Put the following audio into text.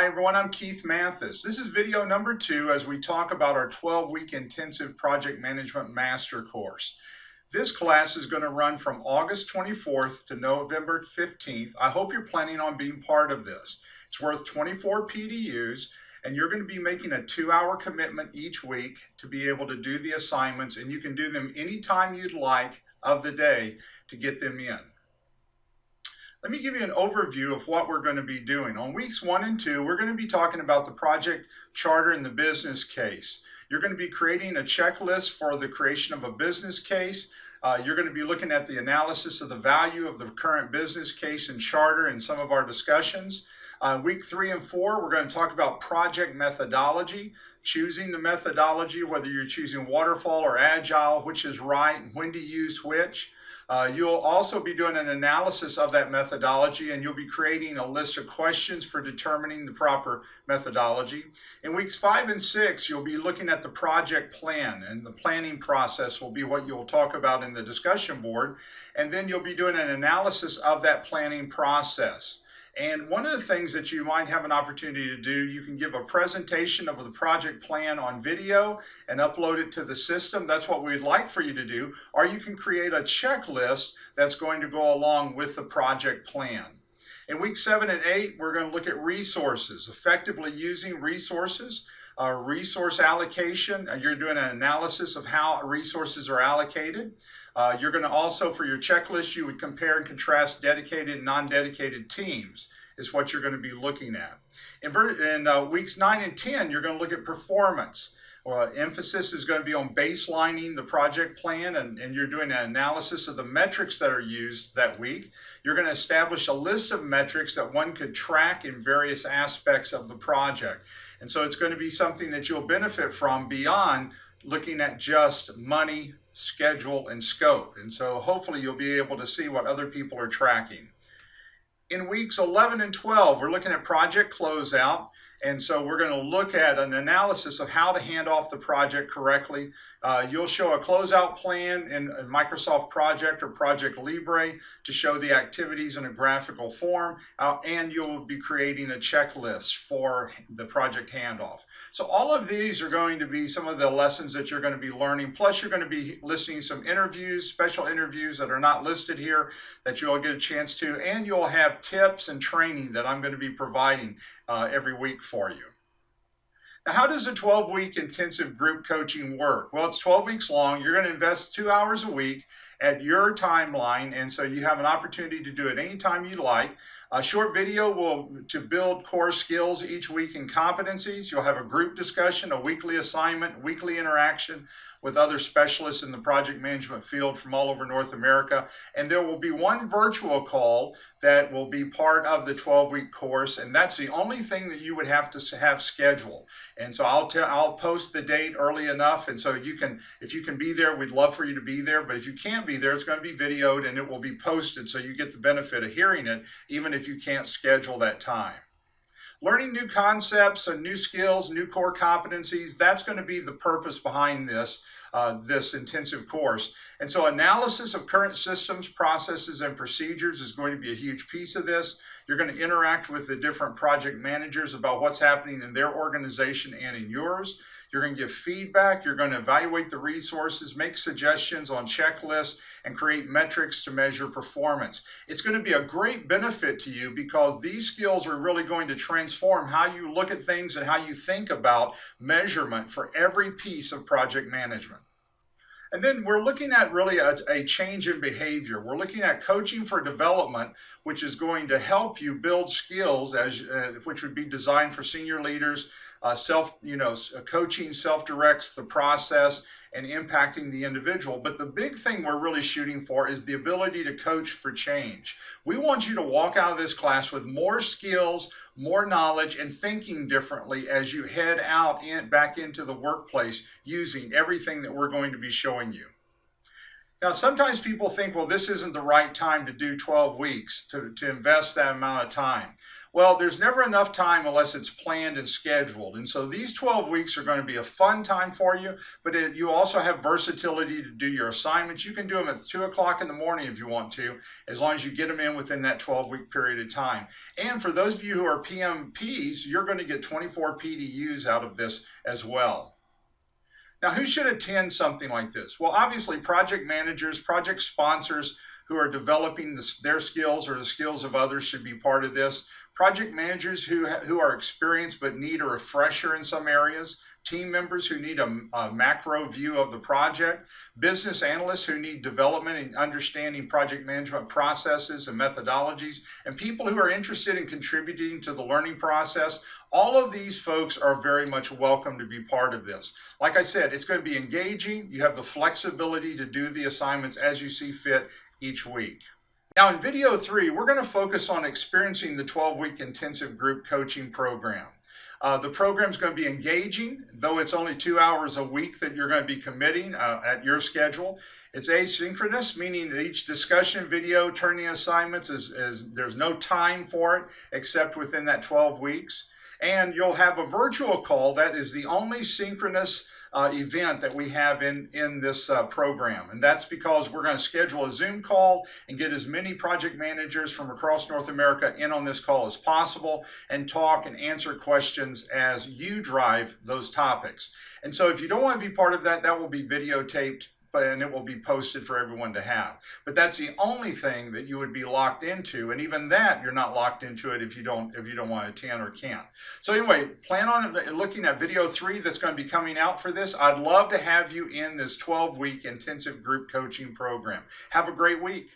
Hi everyone, I'm Keith Mathis. This is video number 2 as we talk about our 12-week intensive project management master course. This class is going to run from August 24th to November 15th. I hope you're planning on being part of this. It's worth 24 PDUs and you're going to be making a 2-hour commitment each week to be able to do the assignments, and you can do them anytime you'd like of the day to get them in. Let me give you an overview of what we're going to be doing. On weeks 1 and 2, we're going to be talking about the project charter and the business case. You're going to be creating a checklist for the creation of a business case. You're going to be looking at the analysis of the value of the current business case and charter in some of our discussions. Week 3 and 4, we're going to talk about project methodology, choosing the methodology, whether you're choosing waterfall or agile, which is right, and when to use which. You'll also be doing an analysis of that methodology, and you'll be creating a list of questions for determining the proper methodology. In weeks 5 and 6, you'll be looking at the project plan, and the planning process will be what you'll talk about in the discussion board. And then you'll be doing an analysis of that planning process. And one of the things that you might have an opportunity to do, you can give a presentation of the project plan on video and upload it to the system. That's what we'd like for you to do. Or you can create a checklist that's going to go along with the project plan. In weeks 7 and 8, we're going to look at resources, effectively using resources. Resource allocation, you're doing an analysis of how resources are allocated. You're going to also, for your checklist, you would compare and contrast dedicated and non-dedicated teams is what you're going to be looking at. In weeks 9 and 10, you're going to look at performance. Emphasis is going to be on baselining the project plan, and you're doing an analysis of the metrics that are used that week. You're going to establish a list of metrics that one could track in various aspects of the project. And so it's going to be something that you'll benefit from beyond looking at just money, schedule, and scope. And so hopefully you'll be able to see what other people are tracking. In weeks 11 and 12, we're looking at project closeout. And so we're going to look at an analysis of how to hand off the project correctly. You'll show a closeout plan in Microsoft Project or Project Libre to show the activities in a graphical form, and you'll be creating a checklist for the project handoff. So all of these are going to be some of the lessons that you're going to be learning, plus you're going to be listening to some interviews, special interviews that are not listed here that you'll get a chance to, and you'll have tips and training that I'm going to be providing every week for you. Now, how does a 12-week intensive group coaching work? Well, it's 12 weeks long. You're going to invest 2 hours a week at your timeline, and so you have an opportunity to do it anytime you like. A short video to build core skills each week and competencies. You'll have a group discussion, a weekly assignment, weekly interaction with other specialists in the project management field from all over North America. And there will be one virtual call that will be part of the 12-week course, and that's the only thing that you would have to have scheduled. And so I'll post the date early enough, and so if you can be there, we'd love for you to be there. But if you can't be there, it's going to be videoed and it will be posted, so you get the benefit of hearing it, even if you can't schedule that time. Learning new concepts and new skills, new core competencies, that's going to be the purpose behind this intensive course. And so analysis of current systems, processes, and procedures is going to be a huge piece of this. You're going to interact with the different project managers about what's happening in their organization and in yours. You're going to give feedback. You're going to evaluate the resources, make suggestions on checklists, and create metrics to measure performance. It's going to be a great benefit to you because these skills are really going to transform how you look at things and how you think about measurement for every piece of project management. And then we're looking at really a change in behavior. We're looking at coaching for development, which is going to help you build skills which would be designed for senior leaders. Coaching self-directs the process and impacting the individual. But the big thing we're really shooting for is the ability to coach for change. We want you to walk out of this class with more skills, more knowledge, and thinking differently as you head out back into the workplace using everything that we're going to be showing you. Now, sometimes people think, well, this isn't the right time to do 12 weeks, to invest that amount of time. Well, there's never enough time unless it's planned and scheduled. And so these 12 weeks are going to be a fun time for you, but you also have versatility to do your assignments. You can do them at 2 o'clock in the morning if you want to, as long as you get them in within that 12-week period of time. And for those of you who are PMPs, you're going to get 24 PDUs out of this as well. Now, who should attend something like this? Well, obviously, project managers, project sponsors who are developing their skills or the skills of others should be part of this. Project managers who are experienced but need a refresher in some areas. Team members who need a macro view of the project. Business analysts who need development and understanding project management processes and methodologies. And people who are interested in contributing to the learning process. All of these folks are very much welcome to be part of this. Like I said, it's going to be engaging. You have the flexibility to do the assignments as you see fit each week. Now in video 3, we're going to focus on experiencing the 12-week intensive group coaching program. The program is going to be engaging, though it's only 2 hours a week that you're going to be committing at your schedule. It's asynchronous, meaning that each discussion video, turning assignments, there's no time for it except within that 12 weeks. And you'll have a virtual call. That is the only synchronous event that we have in this program. And that's because we're going to schedule a Zoom call and get as many project managers from across North America in on this call as possible and talk and answer questions as you drive those topics. And so if you don't want to be part of that, that will be videotaped and it will be posted for everyone to have. But that's the only thing that you would be locked into, and even that you're not locked into it if you don't want to attend or can't. So anyway, plan on looking at video 3 that's going to be coming out for this. I'd love to have you in this 12-week intensive group coaching program. Have a great week.